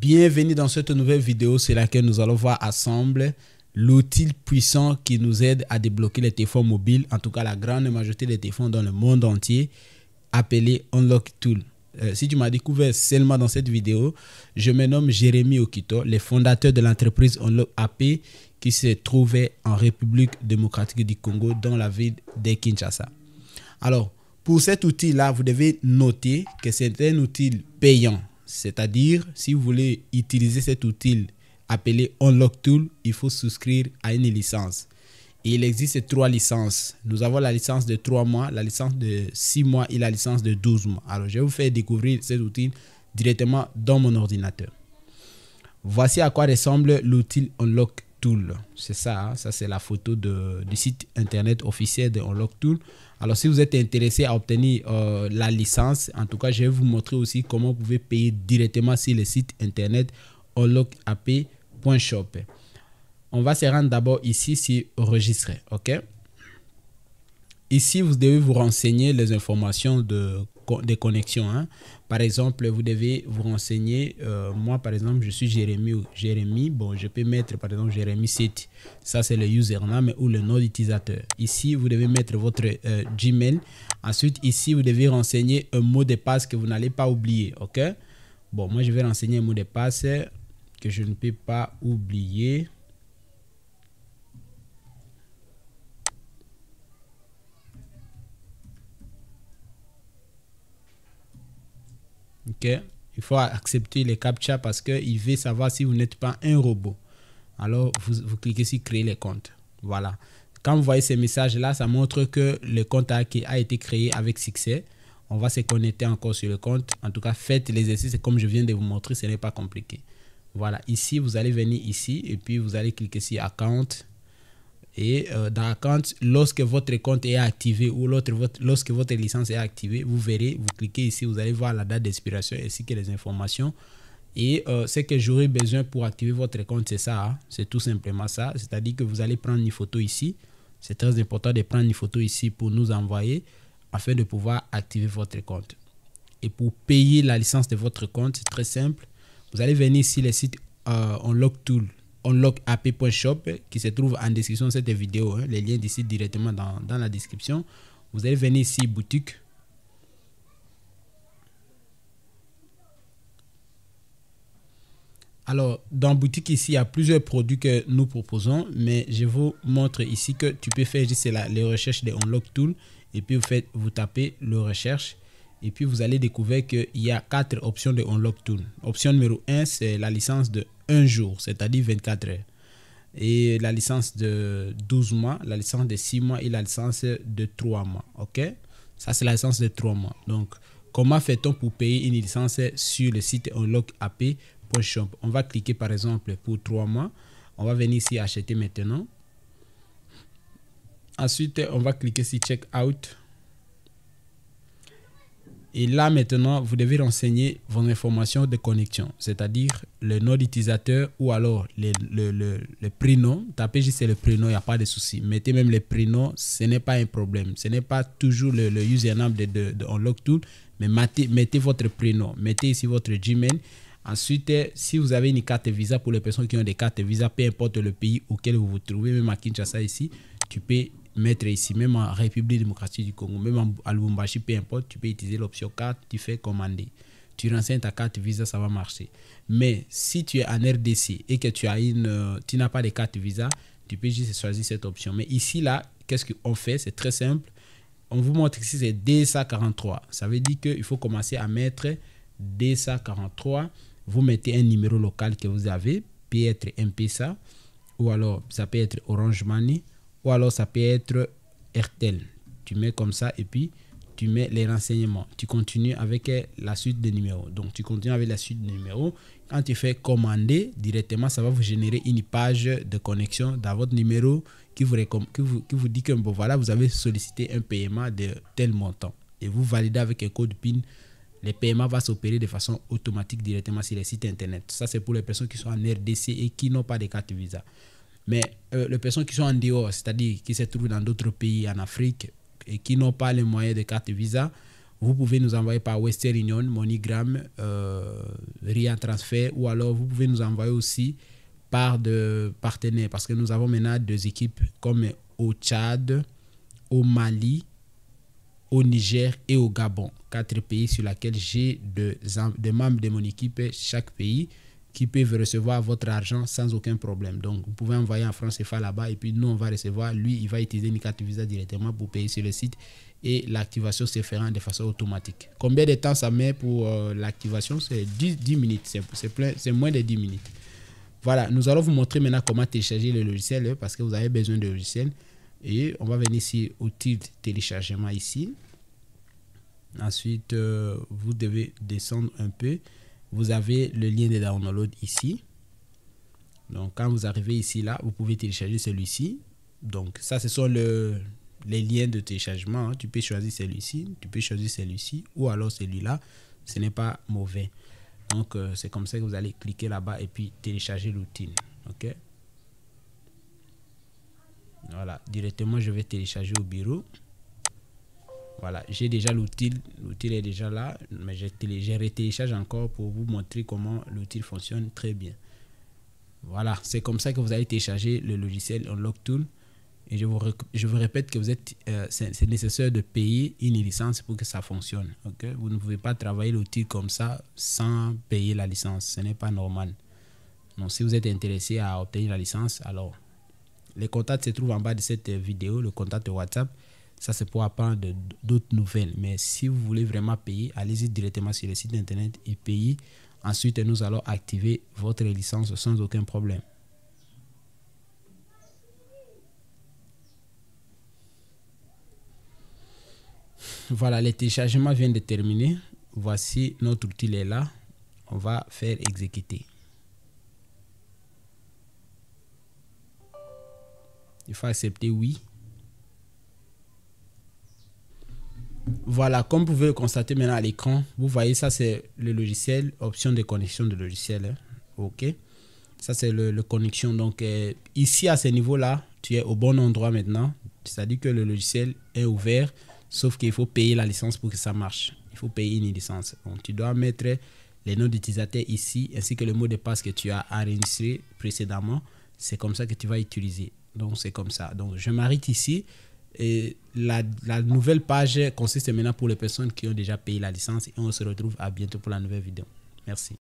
Bienvenue dans cette nouvelle vidéo sur laquelle nous allons voir ensemble l'outil puissant qui nous aide à débloquer les téléphones mobiles, en tout cas la grande majorité des téléphones dans le monde entier, appelé Unlock Tool. Si tu m'as découvert seulement dans cette vidéo, je me nomme Jérémy Okito, le fondateur de l'entreprise Unlock AP qui se trouvait en République démocratique du Congo dans la ville de Kinshasa. Alors, pour cet outil-là, vous devez noter que c'est un outil payant. C'est-à-dire, si vous voulez utiliser cet outil appelé Unlock Tool, il faut souscrire à une licence. Et il existe 3 licences. Nous avons la licence de 3 mois, la licence de 6 mois et la licence de 12 mois. Alors, je vais vous faire découvrir cet outil directement dans mon ordinateur. Voici à quoi ressemble l'outil Unlock Tool. C'est ça, hein? Ça c'est la photo du site internet officiel de Unlock Tool. Alors, si vous êtes intéressé à obtenir la licence, en tout cas, je vais vous montrer aussi comment vous pouvez payer directement sur le site internet unlockap.shop. On va se rendre d'abord ici sur enregistrer, ok? Ici, vous devez vous renseigner les informations de connexion, hein? Par exemple, vous devez vous renseigner, moi par exemple, je suis Jérémy, bon, je peux mettre par exemple Jérémy 7, ça c'est le username ou le nom d'utilisateur. Ici, vous devez mettre votre Gmail. Ensuite, ici, vous devez renseigner un mot de passe que vous n'allez pas oublier, ok? Bon, moi je vais renseigner un mot de passe que je ne peux pas oublier. Ok, il faut accepter les captcha parce qu'il veut savoir si vous n'êtes pas un robot. Alors, vous cliquez sur créer les comptes. Voilà. Quand vous voyez ces messages-là, ça montre que le compte a été créé avec succès. On va se connecter encore sur le compte. En tout cas, faites l'exercice comme je viens de vous montrer, ce n'est pas compliqué. Voilà, ici, vous allez venir ici et puis vous allez cliquer sur Account. Et dans Account, lorsque votre compte est activé ou lorsque votre licence est activée, vous verrez, vous cliquez ici, vous allez voir la date d'expiration ainsi que les informations. Et ce que j'aurai besoin pour activer votre compte, c'est ça, hein? C'est tout simplement ça. C'est-à-dire que vous allez prendre une photo ici. C'est très important de prendre une photo ici pour nous envoyer afin de pouvoir activer votre compte. Et pour payer la licence de votre compte, c'est très simple. Vous allez venir ici le site Unlock Tool. unlockap.shop qui se trouve en description de cette vidéo, hein, les liens d'ici directement dans la description. Vous allez venir ici boutique. Alors dans boutique ici il y a plusieurs produits que nous proposons, mais je vous montre ici que tu peux faire juste les recherches de Unlock Tool et puis vous tapez le recherche et puis vous allez découvrir qu'il y a 4 options de Unlock Tool. Option numéro 1, c'est la licence de 1 jour, c'est-à-dire 24 heures. Et la licence de 12 mois, la licence de 6 mois et la licence de 3 mois. Ok? Ça, c'est la licence de 3 mois. Donc, comment fait-on pour payer une licence sur le site unlockap.shop? On va cliquer par exemple pour 3 mois. On va venir ici acheter maintenant. Ensuite, on va cliquer sur Check Out. Et là, maintenant, vous devez renseigner vos informations de connexion, c'est-à-dire le nom d'utilisateur ou alors le prénom. Tapez juste le prénom, il n'y a pas de souci. Mettez même le prénom, ce n'est pas un problème. Ce n'est pas toujours le username de Unlock Tool, mais mettez votre prénom. Mettez ici votre Gmail. Ensuite, si vous avez une carte Visa, pour les personnes qui ont des cartes Visa, peu importe le pays auquel vous vous trouvez, même à Kinshasa ici, tu peux mettre ici, même en République démocratique du Congo, même à Lubumbashi, peu importe, tu peux utiliser l'option carte, tu fais commander. Tu renseignes ta carte Visa, ça va marcher. Mais si tu es en RDC et que tu n'as pas de carte Visa, tu peux juste choisir cette option. Mais ici, là, qu'est-ce qu'on fait? C'est très simple. On vous montre ici, c'est DSA43. Ça veut dire qu'il faut commencer à mettre DSA43. Vous mettez un numéro local que vous avez, peut être M-Pesa, ou alors ça peut être Orange Money, ou alors ça peut être RTL. Tu mets comme ça et puis tu mets les renseignements. Tu continues avec la suite de numéros. Donc tu continues avec la suite de numéros. Quand tu fais commander directement, ça va vous générer une page de connexion dans votre numéro qui vous dit que bon, voilà, vous avez sollicité un paiement de tel montant. Et vous validez avec un code PIN. Les paiements vont s'opérer de façon automatique directement sur les sites internet. Ça, c'est pour les personnes qui sont en RDC et qui n'ont pas de carte Visa. Mais les personnes qui sont en dehors, c'est-à-dire qui se trouvent dans d'autres pays en Afrique et qui n'ont pas les moyens de carte Visa, Vous pouvez nous envoyer par Western Union, MoneyGram, Ria Transfer, ou alors vous pouvez nous envoyer aussi par de partenaires, parce que nous avons maintenant 2 équipes comme au Tchad, au Mali, au Niger et au Gabon. 4 pays sur lesquels j'ai des membres de mon équipe, chaque pays, qui peuvent recevoir votre argent sans aucun problème. Donc, vous pouvez envoyer en francs CFA là-bas et puis nous, on va recevoir. Lui, il va utiliser une carte Visa directement pour payer sur le site et l'activation se fera de façon automatique. Combien de temps ça met pour l'activation? C'est 10 minutes. C'est moins de 10 minutes. Voilà, nous allons vous montrer maintenant comment télécharger le logiciel parce que vous avez besoin de logiciel. Et on va venir ici au titre téléchargement ici. Ensuite, vous devez descendre un peu. Vous avez le lien de download ici. Donc, quand vous arrivez ici, là, vous pouvez télécharger celui-ci. Donc, ça, ce sont les liens de téléchargement. Hein. Tu peux choisir celui-ci, tu peux choisir celui-ci ou alors celui-là. Ce n'est pas mauvais. Donc, c'est comme ça que vous allez cliquer là-bas et puis télécharger l'outil. OK? Voilà, directement, je vais télécharger au bureau. Voilà, j'ai déjà l'outil. L'outil est déjà là, mais je retélécharge encore pour vous montrer comment l'outil fonctionne très bien. Voilà, c'est comme ça que vous allez télécharger le logiciel Unlock Tool. Et je vous répète que c'est nécessaire de payer une licence pour que ça fonctionne. Okay? Vous ne pouvez pas travailler l'outil comme ça sans payer la licence. Ce n'est pas normal. Donc, si vous êtes intéressé à obtenir la licence, alors les contacts se trouvent en bas de cette vidéo, le contact WhatsApp. Ça, c'est pour apprendre d'autres nouvelles. Mais si vous voulez vraiment payer, allez-y directement sur le site internet et payez. Ensuite, nous allons activer votre licence sans aucun problème. Voilà, le téléchargement vient de terminer. Voici notre outil est là. On va faire exécuter. Il faut accepter oui. Voilà, comme vous pouvez le constater maintenant à l'écran, vous voyez ça c'est le logiciel, option de connexion de logiciel. Hein. OK. Ça c'est le connexion. Donc ici à ce niveau-là, tu es au bon endroit maintenant. C'est-à-dire que le logiciel est ouvert, sauf qu'il faut payer la licence pour que ça marche. Il faut payer une licence. Donc tu dois mettre les noms d'utilisateur ici, ainsi que le mot de passe que tu as enregistré précédemment. C'est comme ça que tu vas utiliser. Donc c'est comme ça. Donc je m'arrête ici. Et la nouvelle page consiste maintenant pour les personnes qui ont déjà payé la licence et on se retrouve à bientôt pour la nouvelle vidéo. Merci.